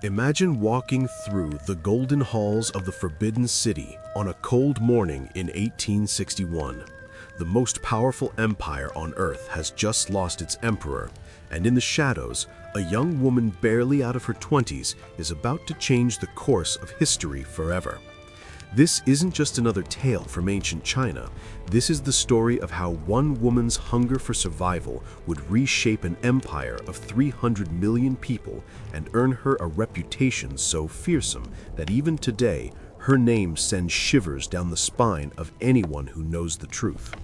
Imagine walking through the golden halls of the Forbidden City on a cold morning in 1861. The most powerful empire on Earth has just lost its emperor, and in the shadows, a young woman barely out of her 20s is about to change the course of history forever. This isn't just another tale from ancient China. This is the story of how one woman's hunger for survival would reshape an empire of 300 million people and earn her a reputation so fearsome that even today, her name sends shivers down the spine of anyone who knows the truth.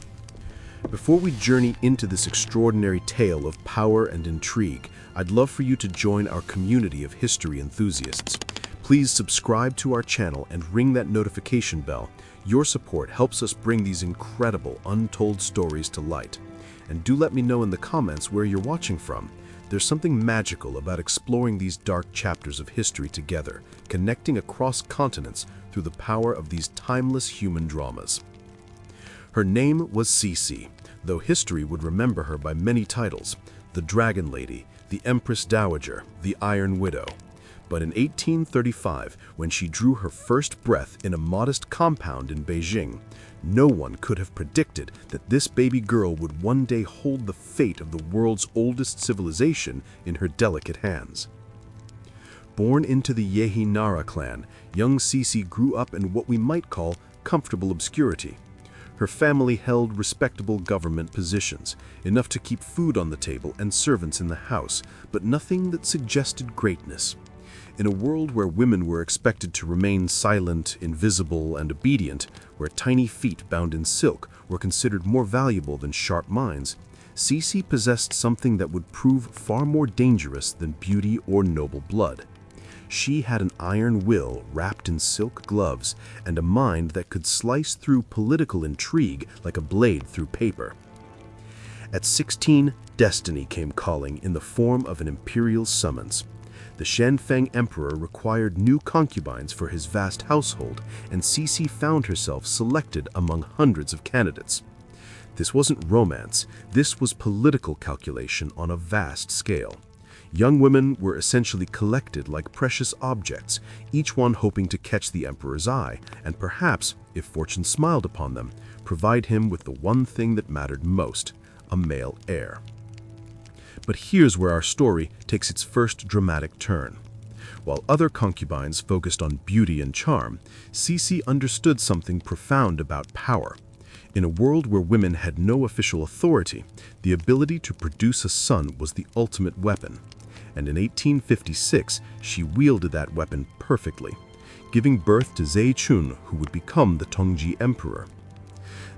Before we journey into this extraordinary tale of power and intrigue, I'd love for you to join our community of history enthusiasts. Please subscribe to our channel and ring that notification bell. Your support helps us bring these incredible, untold stories to light. And do let me know in the comments where you're watching from. There's something magical about exploring these dark chapters of history together, connecting across continents through the power of these timeless human dramas. Her name was Cixi, though history would remember her by many titles: the Dragon Lady, the Empress Dowager, the Iron Widow. But in 1835, when she drew her first breath in a modest compound in Beijing, no one could have predicted that this baby girl would one day hold the fate of the world's oldest civilization in her delicate hands. Born into the Yehi Nara clan, young Cixi grew up in what we might call comfortable obscurity. Her family held respectable government positions, enough to keep food on the table and servants in the house, but nothing that suggested greatness. In a world where women were expected to remain silent, invisible, and obedient, where tiny feet bound in silk were considered more valuable than sharp minds, Cixi possessed something that would prove far more dangerous than beauty or noble blood. She had an iron will wrapped in silk gloves and a mind that could slice through political intrigue like a blade through paper. At 16, destiny came calling in the form of an imperial summons. The Xianfeng emperor required new concubines for his vast household, and Cixi found herself selected among hundreds of candidates. This wasn't romance, this was political calculation on a vast scale. Young women were essentially collected like precious objects, each one hoping to catch the emperor's eye, and perhaps, if fortune smiled upon them, provide him with the one thing that mattered most: a male heir. But here's where our story takes its first dramatic turn. While other concubines focused on beauty and charm, Cixi understood something profound about power. In a world where women had no official authority, the ability to produce a son was the ultimate weapon. And in 1856, she wielded that weapon perfectly, giving birth to Zhechun, who would become the Tongji emperor.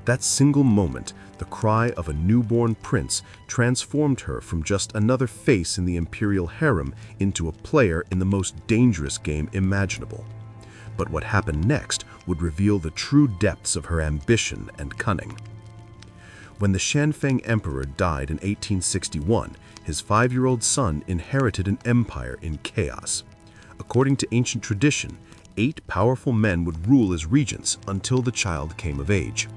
That single moment, the cry of a newborn prince, transformed her from just another face in the imperial harem into a player in the most dangerous game imaginable. But what happened next would reveal the true depths of her ambition and cunning. When the Xianfeng emperor died in 1861, his 5-year-old son inherited an empire in chaos. According to ancient tradition, 8 powerful men would rule as regents until the child came of age.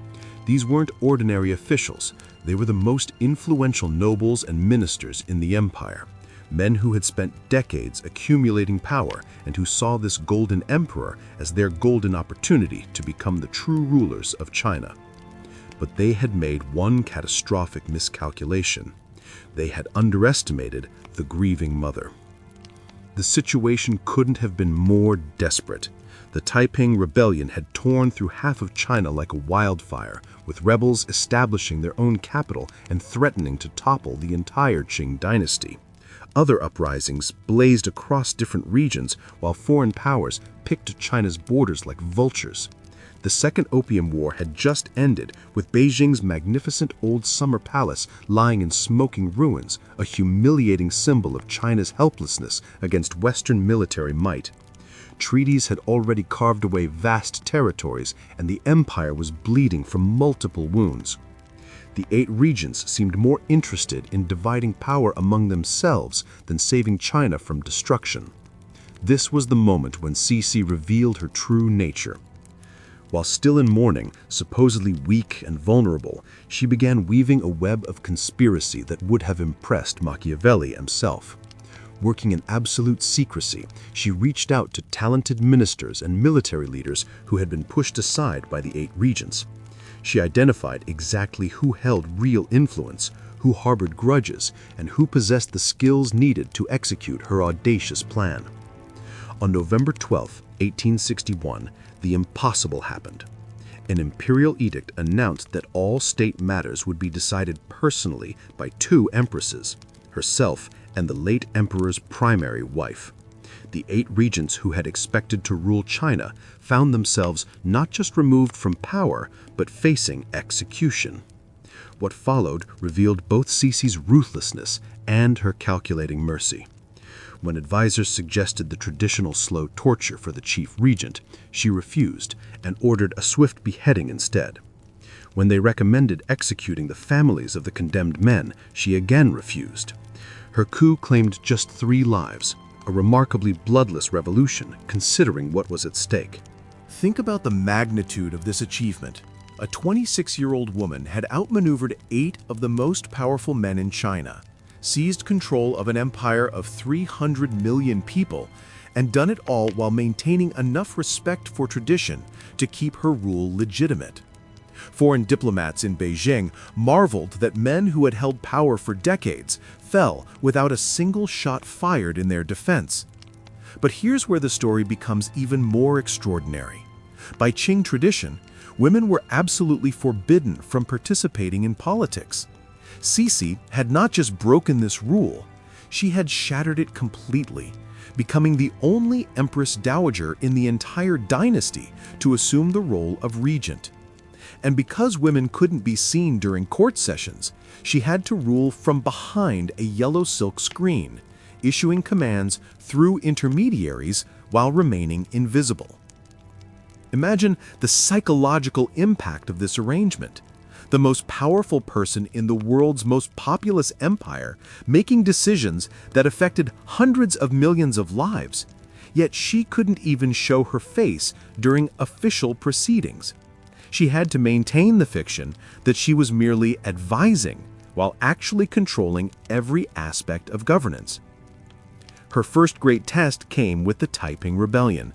These weren't ordinary officials. They were the most influential nobles and ministers in the empire, men who had spent decades accumulating power and who saw this golden emperor as their golden opportunity to become the true rulers of China. But they had made one catastrophic miscalculation. They had underestimated the grieving mother. The situation couldn't have been more desperate. The Taiping Rebellion had torn through half of China like a wildfire, with rebels establishing their own capital and threatening to topple the entire Qing dynasty. Other uprisings blazed across different regions, while foreign powers picked China's borders like vultures. The Second Opium War had just ended, with Beijing's magnificent old summer palace lying in smoking ruins, a humiliating symbol of China's helplessness against Western military might. Treaties had already carved away vast territories, and the empire was bleeding from multiple wounds. The 8 regents seemed more interested in dividing power among themselves than saving China from destruction. This was the moment when Cixi revealed her true nature. While still in mourning, supposedly weak and vulnerable, she began weaving a web of conspiracy that would have impressed Machiavelli himself. Working in absolute secrecy, she reached out to talented ministers and military leaders who had been pushed aside by the 8 regents. She identified exactly who held real influence, who harbored grudges, and who possessed the skills needed to execute her audacious plan. On November 12, 1861, the impossible happened. An imperial edict announced that all state matters would be decided personally by 2 empresses, herself and the late emperor's primary wife. The 8 regents who had expected to rule China found themselves not just removed from power, but facing execution. What followed revealed both Cixi's ruthlessness and her calculating mercy. When advisors suggested the traditional slow torture for the chief regent, she refused and ordered a swift beheading instead. When they recommended executing the families of the condemned men, she again refused. Her coup claimed just 3 lives, a remarkably bloodless revolution considering what was at stake. Think about the magnitude of this achievement. A 26-year-old woman had outmaneuvered 8 of the most powerful men in China, seized control of an empire of 300 million people, and done it all while maintaining enough respect for tradition to keep her rule legitimate. Foreign diplomats in Beijing marveled that men who had held power for decades fell without a single shot fired in their defense. But here's where the story becomes even more extraordinary. By Qing tradition, women were absolutely forbidden from participating in politics. Cixi had not just broken this rule, she had shattered it completely, becoming the only Empress Dowager in the entire dynasty to assume the role of regent. And because women couldn't be seen during court sessions, she had to rule from behind a yellow silk screen, issuing commands through intermediaries while remaining invisible. Imagine the psychological impact of this arrangement. The most powerful person in the world's most populous empire making decisions that affected hundreds of millions of lives, yet she couldn't even show her face during official proceedings. She had to maintain the fiction that she was merely advising while actually controlling every aspect of governance. Her first great test came with the Taiping Rebellion.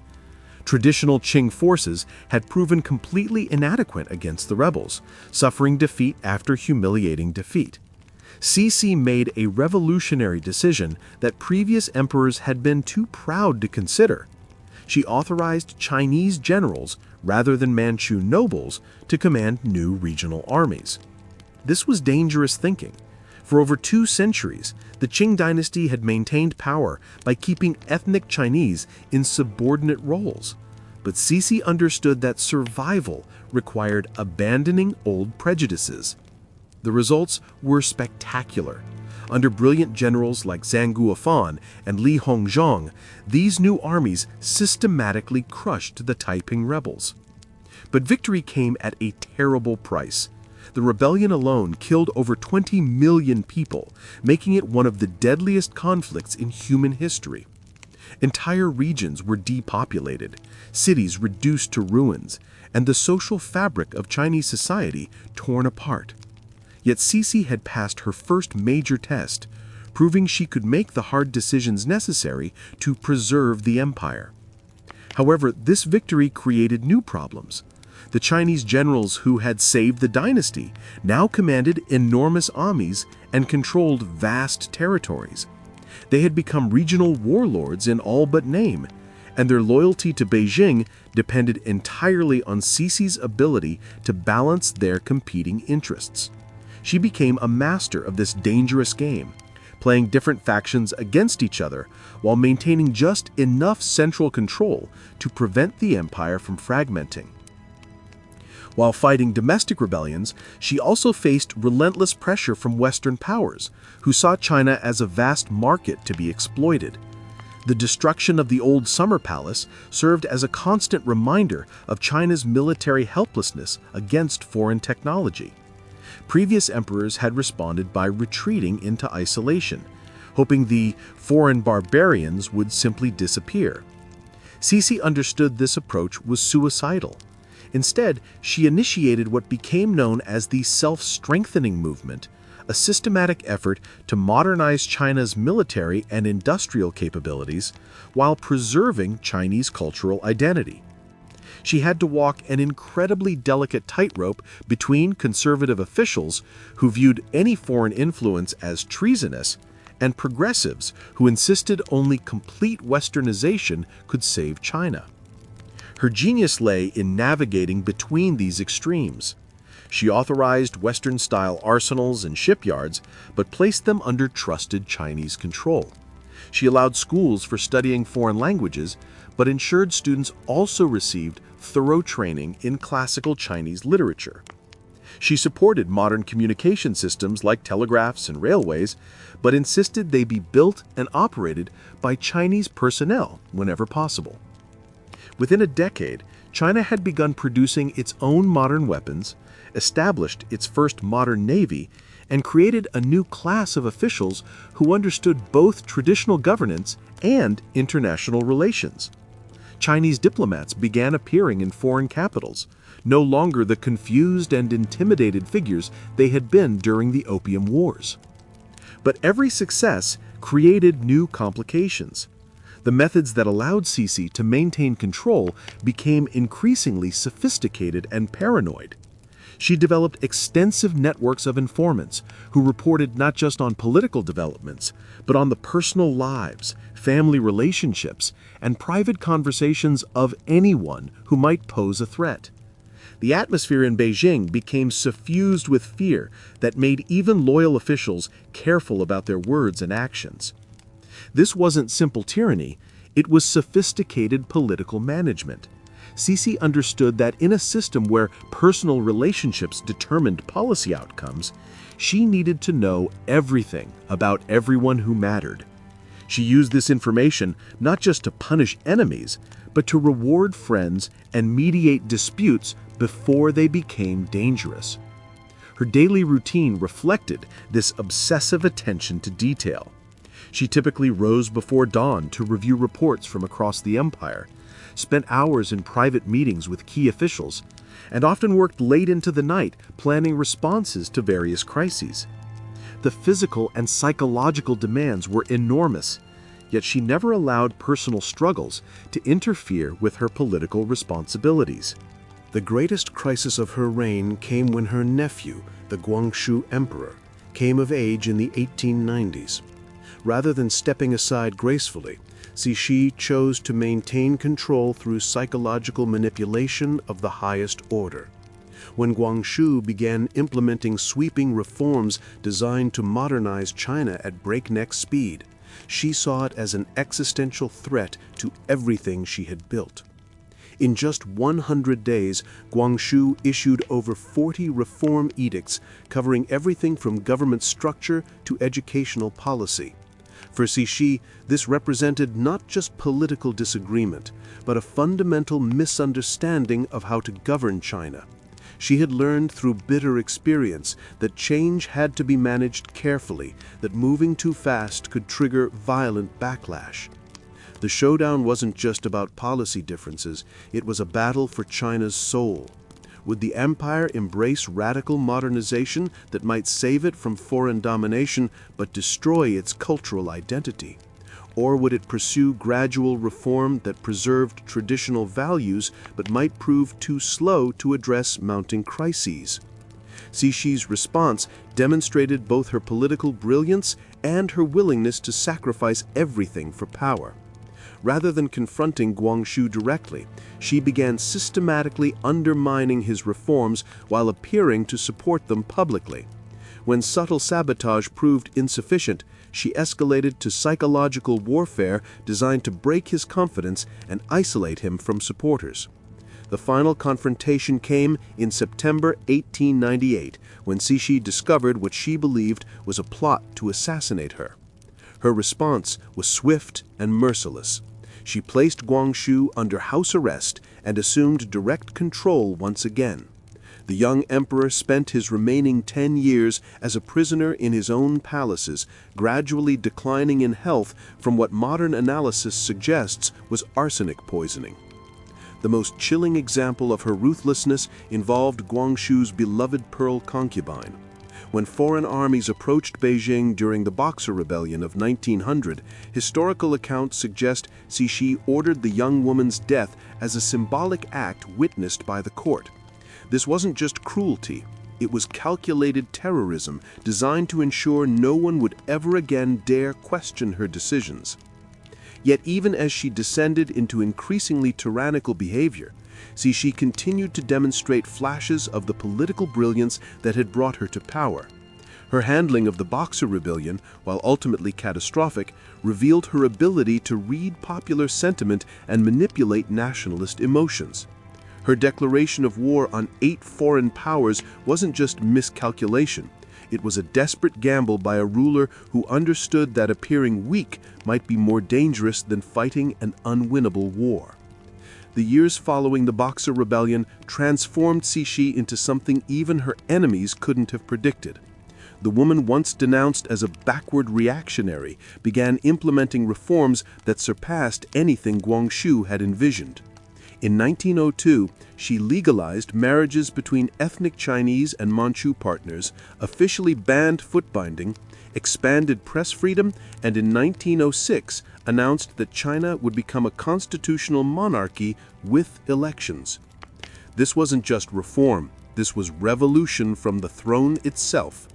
Traditional Qing forces had proven completely inadequate against the rebels, suffering defeat after humiliating defeat. Cixi made a revolutionary decision that previous emperors had been too proud to consider. She authorized Chinese generals rather than Manchu nobles to command new regional armies. This was dangerous thinking. For over 2 centuries, the Qing dynasty had maintained power by keeping ethnic Chinese in subordinate roles. But Cixi understood that survival required abandoning old prejudices. The results were spectacular. Under brilliant generals like Zhang Guofan and Li Hongzhang, these new armies systematically crushed the Taiping rebels. But victory came at a terrible price. The rebellion alone killed over 20 million people, making it one of the deadliest conflicts in human history. Entire regions were depopulated, cities reduced to ruins, and the social fabric of Chinese society torn apart. Yet Cixi had passed her first major test, proving she could make the hard decisions necessary to preserve the empire. However, this victory created new problems. The Chinese generals who had saved the dynasty now commanded enormous armies and controlled vast territories. They had become regional warlords in all but name, and their loyalty to Beijing depended entirely on Cixi's ability to balance their competing interests. She became a master of this dangerous game, playing different factions against each other while maintaining just enough central control to prevent the empire from fragmenting. While fighting domestic rebellions, she also faced relentless pressure from Western powers, who saw China as a vast market to be exploited. The destruction of the old summer palace served as a constant reminder of China's military helplessness against foreign technology. Previous emperors had responded by retreating into isolation, hoping the foreign barbarians would simply disappear. Cixi understood this approach was suicidal. Instead, she initiated what became known as the self-strengthening movement, a systematic effort to modernize China's military and industrial capabilities while preserving Chinese cultural identity. She had to walk an incredibly delicate tightrope between conservative officials who viewed any foreign influence as treasonous and progressives who insisted only complete westernization could save China. Her genius lay in navigating between these extremes. She authorized Western-style arsenals and shipyards, but placed them under trusted Chinese control. She allowed schools for studying foreign languages, but ensured students also received thorough training in classical Chinese literature. She supported modern communication systems like telegraphs and railways, but insisted they be built and operated by Chinese personnel whenever possible. Within a decade, China had begun producing its own modern weapons, established its first modern navy, and created a new class of officials who understood both traditional governance and international relations. Chinese diplomats began appearing in foreign capitals, no longer the confused and intimidated figures they had been during the Opium Wars. But every success created new complications. The methods that allowed Cixi to maintain control became increasingly sophisticated and paranoid. She developed extensive networks of informants who reported not just on political developments, but on the personal lives, family relationships, and private conversations of anyone who might pose a threat. The atmosphere in Beijing became suffused with fear that made even loyal officials careful about their words and actions. This wasn't simple tyranny, it was sophisticated political management. Cixi understood that in a system where personal relationships determined policy outcomes, she needed to know everything about everyone who mattered. She used this information not just to punish enemies, but to reward friends and mediate disputes before they became dangerous. Her daily routine reflected this obsessive attention to detail. She typically rose before dawn to review reports from across the empire, spent hours in private meetings with key officials, and often worked late into the night planning responses to various crises. The physical and psychological demands were enormous, yet she never allowed personal struggles to interfere with her political responsibilities. The greatest crisis of her reign came when her nephew, the Guangxu Emperor, came of age in the 1890s. Rather than stepping aside gracefully, Cixi chose to maintain control through psychological manipulation of the highest order. When Guangxu began implementing sweeping reforms designed to modernize China at breakneck speed, she saw it as an existential threat to everything she had built. In just 100 days, Guangxu issued over 40 reform edicts covering everything from government structure to educational policy. For Cixi, this represented not just political disagreement, but a fundamental misunderstanding of how to govern China. She had learned through bitter experience that change had to be managed carefully, that moving too fast could trigger violent backlash. The showdown wasn't just about policy differences, it was a battle for China's soul. Would the empire embrace radical modernization that might save it from foreign domination but destroy its cultural identity? Or would it pursue gradual reform that preserved traditional values but might prove too slow to address mounting crises? Cixi's response demonstrated both her political brilliance and her willingness to sacrifice everything for power. Rather than confronting Guangxu directly, she began systematically undermining his reforms while appearing to support them publicly. When subtle sabotage proved insufficient, she escalated to psychological warfare designed to break his confidence and isolate him from supporters. The final confrontation came in September 1898, when Cixi discovered what she believed was a plot to assassinate her. Her response was swift and merciless. She placed Guangxu under house arrest and assumed direct control once again. The young emperor spent his remaining 10 years as a prisoner in his own palaces, gradually declining in health from what modern analysis suggests was arsenic poisoning. The most chilling example of her ruthlessness involved Guangxu's beloved pearl concubine. When foreign armies approached Beijing during the Boxer Rebellion of 1900, historical accounts suggest Cixi ordered the young woman's death as a symbolic act witnessed by the court. This wasn't just cruelty. It was calculated terrorism designed to ensure no one would ever again dare question her decisions. Yet even as she descended into increasingly tyrannical behavior, Cixi continued to demonstrate flashes of the political brilliance that had brought her to power. Her handling of the Boxer Rebellion, while ultimately catastrophic, revealed her ability to read popular sentiment and manipulate nationalist emotions. Her declaration of war on 8 foreign powers wasn't just miscalculation. It was a desperate gamble by a ruler who understood that appearing weak might be more dangerous than fighting an unwinnable war. The years following the Boxer Rebellion transformed Cixi into something even her enemies couldn't have predicted. The woman once denounced as a backward reactionary began implementing reforms that surpassed anything Guangxu had envisioned. In 1902, she legalized marriages between ethnic Chinese and Manchu partners, officially banned foot-binding, expanded press freedom, and in 1906 announced that China would become a constitutional monarchy with elections. This wasn't just reform, this was revolution from the throne itself.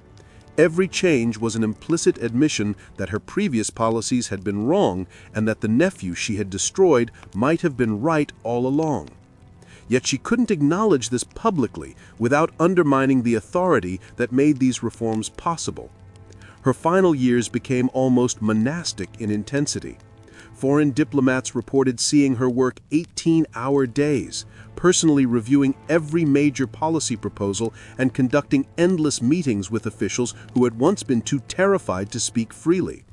Every change was an implicit admission that her previous policies had been wrong and that the nephew she had destroyed might have been right all along. Yet she couldn't acknowledge this publicly without undermining the authority that made these reforms possible. Her final years became almost monastic in intensity. Foreign diplomats reported seeing her work 18-hour days, personally reviewing every major policy proposal and conducting endless meetings with officials who had once been too terrified to speak freely.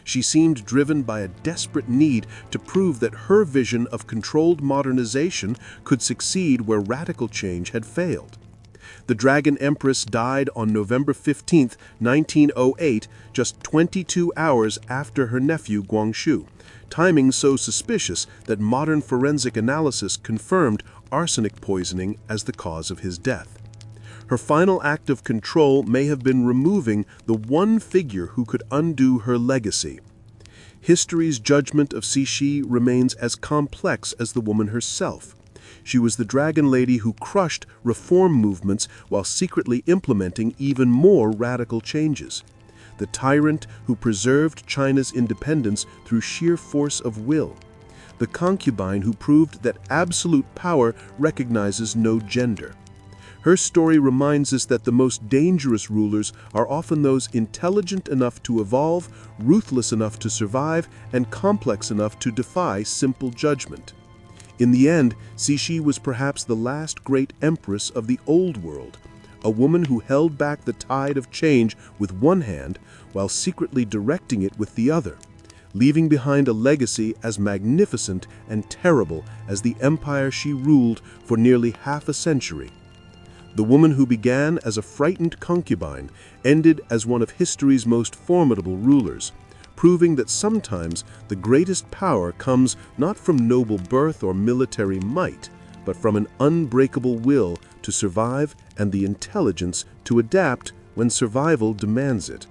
She seemed driven by a desperate need to prove that her vision of controlled modernization could succeed where radical change had failed. The Dragon Empress died on November 15, 1908, just 22 hours after her nephew Guangxu, timing so suspicious that modern forensic analysis confirmed arsenic poisoning as the cause of his death. Her final act of control may have been removing the one figure who could undo her legacy. History's judgment of Cixi remains as complex as the woman herself. She was the dragon lady who crushed reform movements while secretly implementing even more radical changes. The tyrant who preserved China's independence through sheer force of will. The concubine who proved that absolute power recognizes no gender. Her story reminds us that the most dangerous rulers are often those intelligent enough to evolve, ruthless enough to survive, and complex enough to defy simple judgment. In the end, Cixi was perhaps the last great empress of the old world, a woman who held back the tide of change with one hand while secretly directing it with the other, leaving behind a legacy as magnificent and terrible as the empire she ruled for nearly half a century. The woman who began as a frightened concubine ended as one of history's most formidable rulers, proving that sometimes the greatest power comes not from noble birth or military might, but from an unbreakable will to survive and the intelligence to adapt when survival demands it.